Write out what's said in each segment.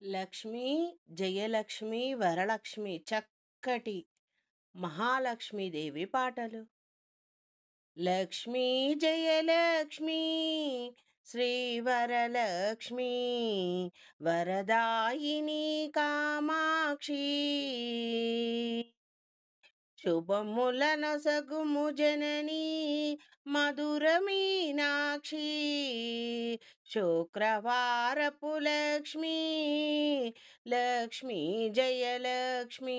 లక్ష్మి, జయలక్ష్మి, వరలక్ష్మి చక్కటి మహాలక్ష్మీదేవి పాటలు. లక్ష్మీ జయలక్ష్మి శ్రీ వరలక్ష్మి వరదాయిని కామాక్షి శుభములనొసగుము జననీ మధుర మీనాక్షి శుక్రవారపు లక్ష్మి లక్ష్మీ జయలక్ష్మి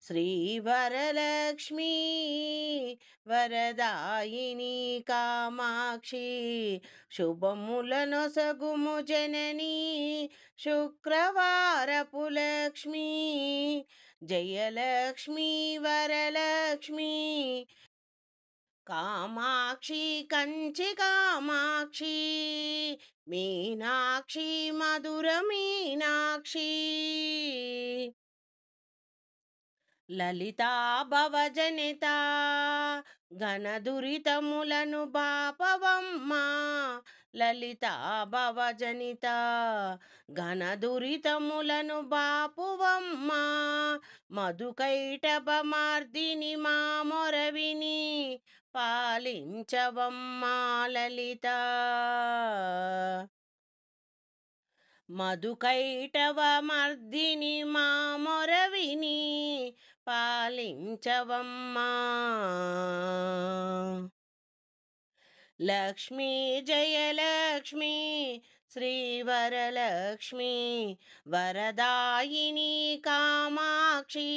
శ్రీవరలక్ష్మి వరదాయిని కామాక్షి శుభములనొసగుము జననీ శుక్రవారపు లక్ష్మి జయలక్ష్మి వరలక్ష్మి కామాక్షి కంచి కామాక్షి మీనాక్షి మధుర మీనాక్షి లలితా భవజనిత ఘనదురితములను బాపవమ్మా లలితా భవజనిత ఘనదురితములను బాపువమ్మా మధుకైటభమార్దిని మా మొరవిని పాలించవమ్మా లలిత మధుకైటవమర్దిని మా మొరవిని పాలించవమ్మా లక్ష్మీ జయలక్ష్మి శ్రీవరలక్ష్మి వరదాయిని కామాక్షి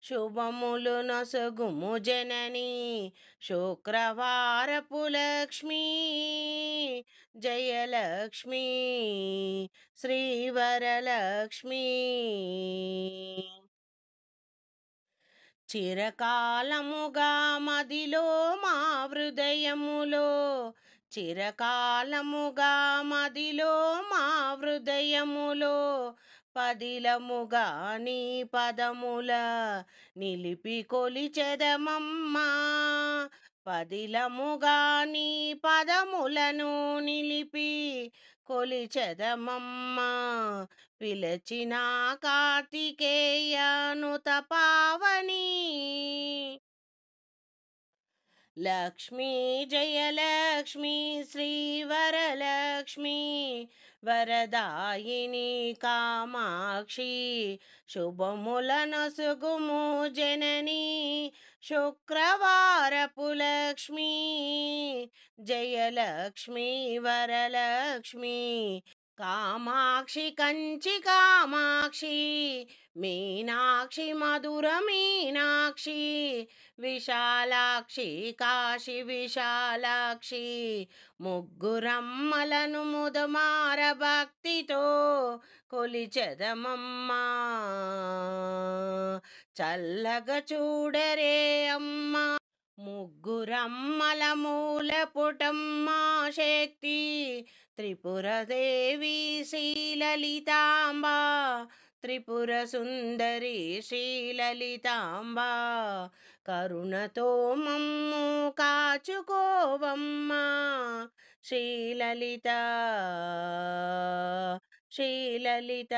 శుభములు నొసగుము జనని శుక్రవారపు లక్ష్మి జయలక్ష్మి శ్రీవరలక్ష్మి చిరకాలముగా మదిలో మా హృదయములో చిరకాలముగా మదిలో మా హృదయములో పదిలముగా నీ పదముల నిలిపి కొలిచెదమమ్మా పదిలముగా నీ పదములను నిలిపి కొలిచెదమమ్మా పిలచిన కార్తికేయను తపావని లక్ష్మీ జయలక్ష్మి శ్రీవరలక్ష్మి వరదాయిని కామాక్షి శుభములనొసగుము జనని శుక్రవారపు లక్ష్మి జయలక్ష్మి వరలక్ష్మి కామాక్షి కంచి కామాక్షి మీనాక్షి మధుర మీనాక్షి విశాలాక్షి కాశీ విశాలాక్షి ముగ్గురమ్మలను ముదమార భక్తితో కొలిచెదమమ్మా చల్లగా చూడరే అమ్మా ముగ్గురమ్మల మూల పుటమ్మా శక్తి త్రిపురదేవి శ్రీలలితాంబ త్రిపుర సుందరి శ్రీలలితాంబ కరుణతో మమ్ము కాచుకోవమ్మా శ్రీలలిత శ్రీలలిత